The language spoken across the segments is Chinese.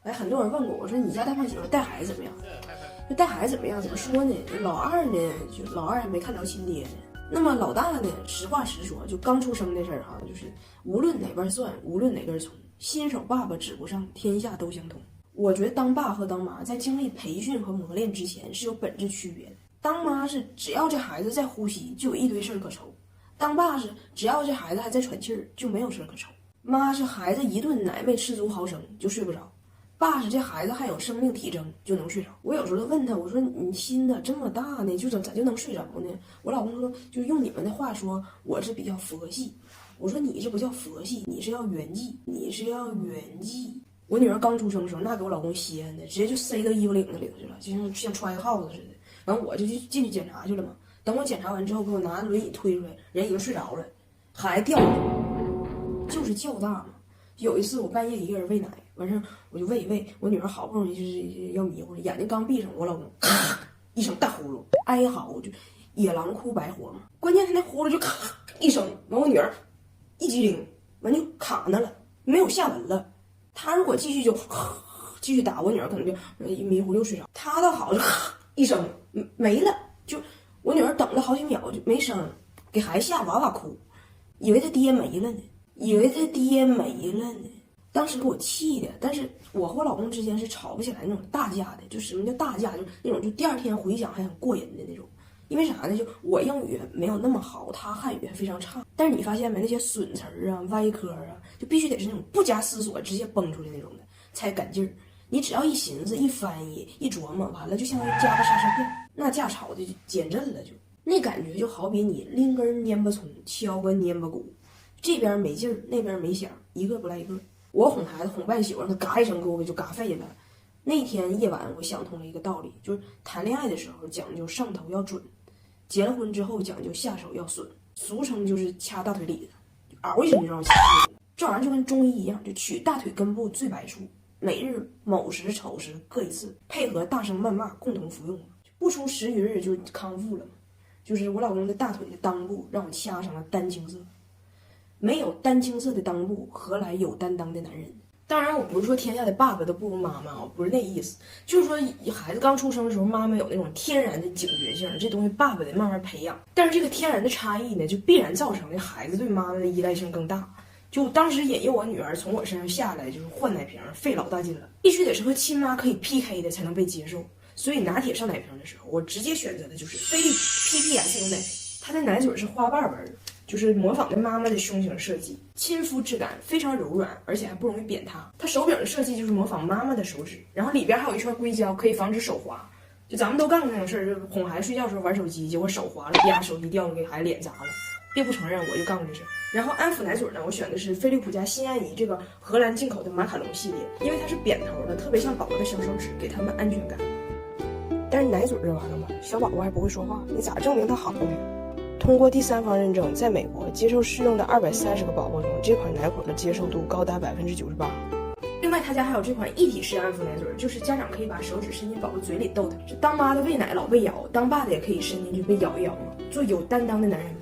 哎，很多人问过我说，你家大胖媳妇带孩子怎么样？就带孩子怎么样？怎么说呢？老二呢，就老二还没看着亲爹呢。那么老大呢，实话实说，就刚出生的事儿哈，就是无论哪边算，无论哪根葱，新手爸爸指不上，天下都相同。我觉得当爸和当妈在经历培训和磨练之前是有本质区别的。当妈是只要这孩子在呼吸，就有一堆事儿可愁；当爸是只要这孩子还在喘气儿，就没有事儿可愁。妈是孩子一顿奶没吃足毫升就睡不着，爸是这孩子还有生命体征就能睡着。我有时候都问他，我说你心咋这么大呢？就咋就能睡着呢？我老公说，就用你们的话说，我是比较佛系。我说你这不叫佛系，你是要圆寂，你是要圆寂。我女儿刚出生的时候，那给我老公歇的，直接就塞到衣服领子里头去了，就像揣个耗子似的。完我就进去检查去了嘛。等我检查完之后，给我拿轮椅推出来，人已经睡着了，孩子掉下去，就是较大嘛。有一次我半夜一个人喂奶，完事我就喂，我女儿好不容易就是要迷糊了，眼睛刚闭上，我老公咔一声大呼噜，哀嚎，就野狼哭白活嘛。关键他那呼噜就咔一声，完我女儿一激灵，完就卡那了，没有下文了。他如果继续就继续打，我女儿可能就迷糊又睡着。他倒好，就一声没了，就我女儿等了好几秒就没声，给孩子吓哇哇哭，以为他爹没了呢，当时给我气的。但是我和我老公之间是吵不起来那种大架的，就什么叫大架，就那种就第二天回想还很过瘾的那种。因为啥呢？就我英语没有那么好，他汉语还非常差。但是你发现没，那些损词儿啊、歪科啊，就必须得是那种不加思索直接崩出来那种的才赶劲儿。你只要一寻思、一翻译、一琢磨，完了就相当于加个刹车片，那架吵的就减震了，就那感觉就好比你拎根蔫巴葱敲个蔫巴骨，这边没劲儿，那边没响，一个不赖一个。我哄孩子哄半宿，让他嘎一声给我就嘎废了。那天夜晚我想通了一个道理，就是谈恋爱的时候讲究上头要准，结了婚之后讲究下手要损，俗称就是掐大腿里的，嗷一声就让我掐了。这玩意儿就跟中医一样，就取大腿根部最白处，每日卯时丑时各一次，配合大声谩骂共同服用，不出10余日就康复了嘛。就是我老公的大腿的裆部让我掐上了丹青色，没有丹青色的裆部，何来有担当的男人？当然我不是说天下的爸爸都不如妈妈啊，不是那意思，就是说孩子刚出生的时候，妈妈有那种天然的警觉性，这东西爸爸得慢慢培养。但是这个天然的差异呢，就必然造成这孩子对妈妈的依赖性更大。就当时引诱我女儿从我身上下来，就是换奶瓶，费老大劲了，必须得是和亲妈可以 PK 的才能被接受。所以拿铁上奶瓶的时候，我直接选择的就是飞利浦 PPS 牛奶，它的奶嘴是花瓣纹，就是模仿的妈妈的胸型设计，亲肤质感非常柔软，而且还不容易扁塌。它手柄的设计就是模仿妈妈的手指，然后里边还有一圈硅胶，可以防止手滑。就咱们都干过那种事儿，就哄孩子睡觉的时候玩手机，结果手滑了，啪，手机掉了，给孩子脸砸了。别不承认，我就干过这事。然后安抚奶嘴呢，我选的是飞利浦家新安怡这个荷兰进口的马卡龙系列，因为它是扁头的，特别像宝宝的小手指，给他们安全感。但是奶嘴这玩意儿嘛，小宝宝还不会说话，你咋证明它好呢？通过第三方认证，在美国接受试用的230个宝宝中，这款奶粉的接受度高达98%。另外，他家还有这款一体式安抚奶嘴，就是家长可以把手指伸进宝宝嘴里逗他。这当妈的喂奶老被咬，当爸的也可以伸进去被咬一咬嘛，做有担当的男人嘛。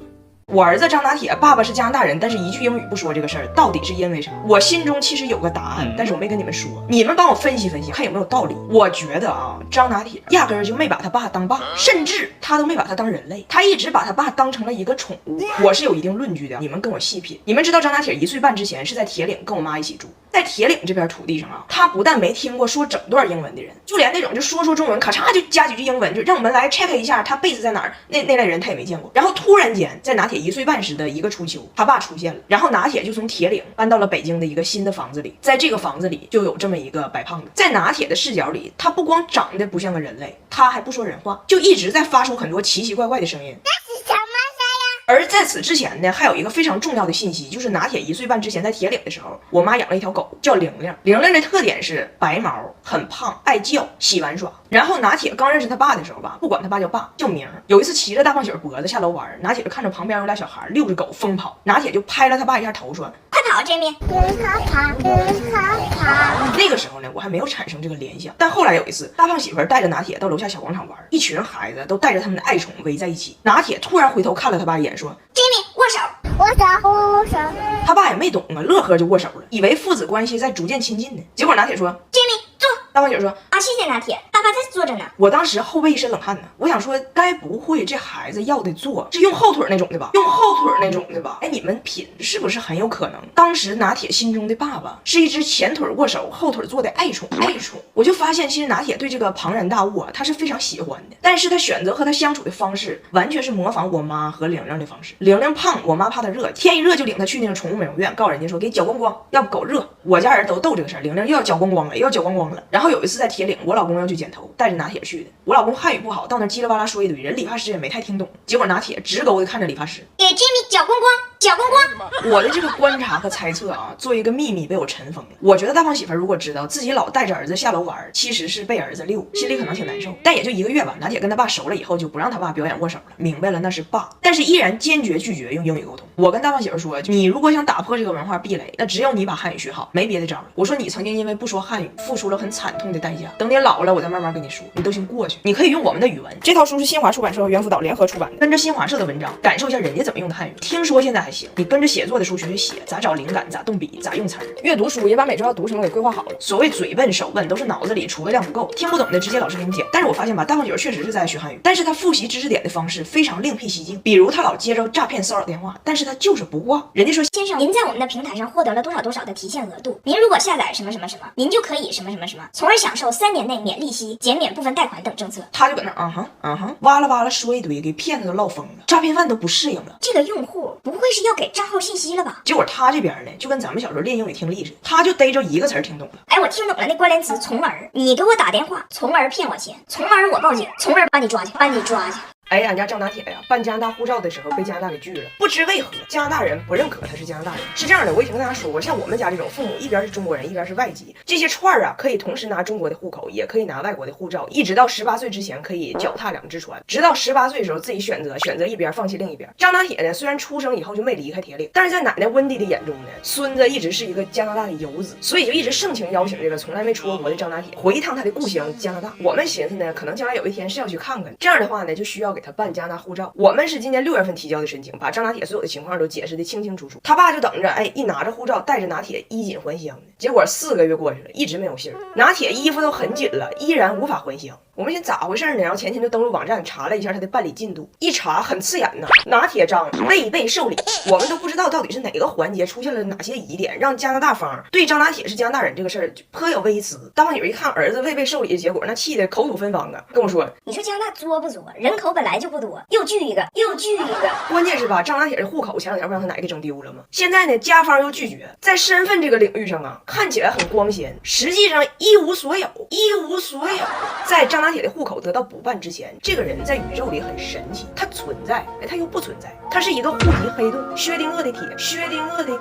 我儿子张拿铁，爸爸是加拿大人，但是一句英语不说，这个事儿到底是因为啥？我心中其实有个答案，但是我没跟你们说，你们帮我分析分析，看有没有道理。我觉得啊，张拿铁压根儿就没把他爸当爸，甚至他都没把他当人类，他一直把他爸当成了一个宠物。我是有一定论据的，你们跟我细品。你们知道张拿铁1岁半之前是在铁岭跟我妈一起住，在铁岭这边土地上啊，他不但没听过说整段英文的人，就连那种就说中文咔嚓就加几句英文，就让我们来 check 一下他 base 在哪儿，那类人他也没见过。然后突然间在拿铁1岁半时的一个初秋，他爸出现了，然后拿铁就从铁岭搬到了北京的一个新的房子里，在这个房子里就有这么一个白胖子。在拿铁的视角里，他不光长得不像个人类，他还不说人话，就一直在发出很多奇奇怪怪的声音。而在此之前呢，还有一个非常重要的信息，就是拿铁1岁半之前在铁岭的时候，我妈养了一条狗叫玲玲。玲玲的特点是白毛，很胖，爱叫，喜玩耍。然后拿铁刚认识他爸的时候吧，不管他爸叫爸，叫名。有一次骑着大胖媳妇脖子下楼玩，拿铁就看着旁边有俩小孩遛着狗疯跑，拿铁就拍了他爸一下头说：“快跑，Jimmy！” 跟他跑。那个时候呢，我还没有产生这个联想，但后来有一次，大胖媳妇带着拿铁到楼下小广场玩，一群孩子都带着他们的爱宠围在一起，拿铁突然回头看了他爸一眼，说 ：“Jimmy，握手。”握手。他爸也没懂啊，乐呵就握手了，以为父子关系在逐渐亲近呢。结果拿铁说 ：“Jimmy。” 大胖姐说啊，谢谢拿铁，爸爸在坐着呢。我当时后背一身冷汗呢，我想说该不会这孩子要的坐是用后腿那种的吧？用后腿那种的吧？哎，你们品是不是很有可能？当时拿铁心中的爸爸是一只前腿握手后腿做的爱宠。我就发现其实拿铁对这个庞然大物啊，他是非常喜欢的，但是他选择和他相处的方式完全是模仿我妈和玲玲的方式。玲玲胖，我妈怕他热，天一热就领他去那个宠物美容院，告诉人家说给搅光光，要不狗热。我家人都逗这个事儿，玲玲又要搅光光了，又要搅光光了。然后有一次在铁岭，我老公要去剪头，带着拿铁去的。我老公汉语不好，到那叽里哇啦说一堆，人理发师也没太听懂。结果拿铁直勾的看着理发师，给 Jimmy 搅光光，搅光光。我的这个观察和猜测啊，做一个秘密被我尘封了。我觉得大胖媳妇如果知道自己老带着儿子下楼玩，其实是被儿子溜，心里可能挺难受。但也就1个月吧，拿铁跟他爸熟了以后，就不让他爸表演握手了，明白了那是爸，但是依然坚决拒绝用英语沟通。我跟大胖媳妇说，你如果想打破这个文化壁垒，那只有你把汉语学好，没别的招了。我说你曾经因为不说汉语付出了很惨痛的代价，等你老了我再慢慢跟你说，你都行过去。你可以用我们的语文。这套书是新华出版社和猿辅导联合出版的，跟着新华社的文章感受一下人家怎么用的汉语。听说现在还行，你跟着写作的书学学写，咋找灵感，咋动笔，咋用词儿。阅读书也把每周要读什么给规划好了。所谓嘴笨手笨都是脑子里储备量不够，听不懂的直接老师给你讲。但是我发现吧，大胖姐确实是在学汉语，但是她复习知识点的方式非常另辟蹊径。比如她老接着诈骗骚扰电话，但是她就是不挂。人家说先生，您在我们的平台上获得了多少多少的提现额度，您如果下载什么什么什么，您就可以什么什么什么，从而享受3年内免利息、减免部分贷款等政策。他就搁那哇啦哇啦说一堆，给骗子都唠疯了，诈骗犯都不适应了。这个用户不会是要给账号信息了吧？结果他这边呢，就跟咱们小时候练英语听力似的，他就逮着一个词儿听懂了。哎，我听懂了那关联词从而，你给我打电话，从而骗我钱，从而我报警，从而把你抓去，把你抓去。哎，俺家张拿铁呀，办加拿大护照的时候被加拿大给拒了，不知为何加拿大人不认可他是加拿大人。是这样的，我以前跟大家说过，像我们家这种父母一边是中国人，一边是外籍，这些串儿啊可以同时拿中国的户口，也可以拿外国的护照，一直到18岁之前可以脚踏2只船，直到18岁的时候自己选择一边，放弃另一边。张拿铁呢，虽然出生以后就没离开铁岭，但是在奶奶温蒂的眼中呢，孙子一直是一个加拿大的游子，所以就一直盛情邀请这个从来没出过国的张拿铁回一趟他的故乡加拿大。我们寻思呢，可能将来有一天是要去看看，这样的话呢，就需要给他办加拿大护照。我们是今年6月份提交的申请，把张拿铁所有的情况都解释的清清楚楚。他爸就等着，哎，一拿着护照带着拿铁衣锦还乡呢。结果4个月过去了，一直没有信儿，拿铁衣服都很紧了，依然无法还乡。我们寻思咋回事呢？然后前天就登录网站查了一下他的办理进度，一查很刺眼呐，拿铁章未被受理。我们都不知道到底是哪个环节出现了哪些疑点，让加拿大方对张拿铁是加拿大人这个事儿颇有微词。大胖女一看儿子未被受理的结果，那气得口吐芬芳啊，跟我说：“你说加拿大作不作？人口本来就不多，又拒一个，又拒一个。关键是吧，张拿铁的户口前2天不让他奶给整丢了吗？现在呢，家方又拒绝，在身份这个领域上啊，看起来很光鲜，实际上一无所有，一无所有。在张拿铁的户口得到补办之前，这个人在宇宙里很神奇，他存在，哎，他又不存在，他是一个户籍黑洞，薛定谔的铁，薛定谔的铁。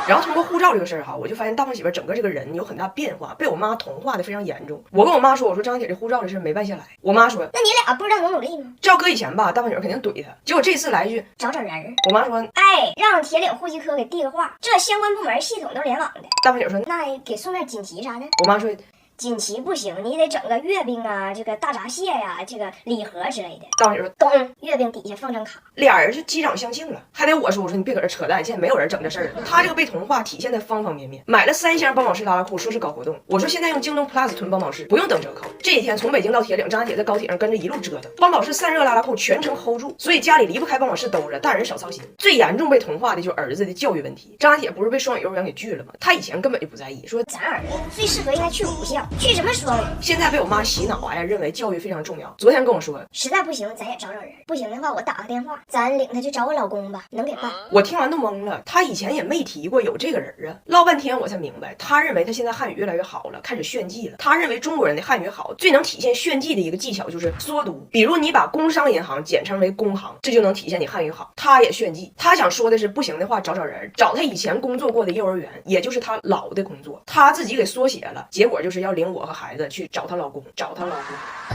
然后通过护照这个事儿哈，我就发现大胖媳妇整个这个人有很大变化，被我妈同化的非常严重。我跟我妈说，我说张拿铁这护照的事没办下来，我妈说，那你俩不知道努力吗？这要搁以前吧，大胖媳妇肯定怼他，结果这次来一句找人。我妈说，哎，让铁岭户籍科给递个话，这相关部门系统都联网的。大胖媳妇说，那给送点锦旗啥的。我妈说，锦旗不行，你得整个月饼啊，这个大闸蟹呀，这个礼盒之类的。大胖媳妇说，咚，月饼底下放张卡，俩人就击掌相庆了。还得我说你别搁这扯淡，现在没有人整这事儿了。他这个被同化体现在方方面面，买了3箱邦宝适拉拉裤，说是搞活动。我说现在用京东 Plus 囤邦宝适不用等折扣。这几天从北京到铁岭，张拿铁在高铁上跟着一路折腾，邦宝适散热拉拉裤全程 hold 住，所以家里离不开邦宝适兜着，大人少操心。最严重被同化的就是儿子的教育问题。张拿铁不是被双语幼儿园给拒了吗？他以前根本就不在意，说咱儿子最适合应该去母校，去什么双语。现在被我妈洗脑啊，认为教育非常重要。昨天跟我说，实在不行咱也找人，不行的话我打个电话，咱领他去找我老公吧，能给办。我听完都懵了，他以前也没提过有这个人啊，唠半天我才明白，他认为他现在汉语越来越好了，开始炫技了。他认为中国人的汉语好，最能体现炫技的一个技巧就是缩读，比如你把工商银行简称为工行，这就能体现你汉语好。他也炫技，他想说的是不行的话找人，找他以前工作过的幼儿园，也就是他老的工作，他自己给缩写了，结果就是要领我和孩子去找她老公，找她老公。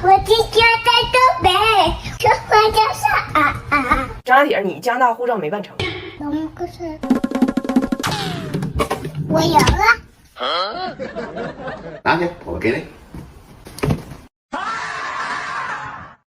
我今天在东北，这花叫啥？张拿铁，你加拿大护照没办成。可是我赢了。拿去，我给你。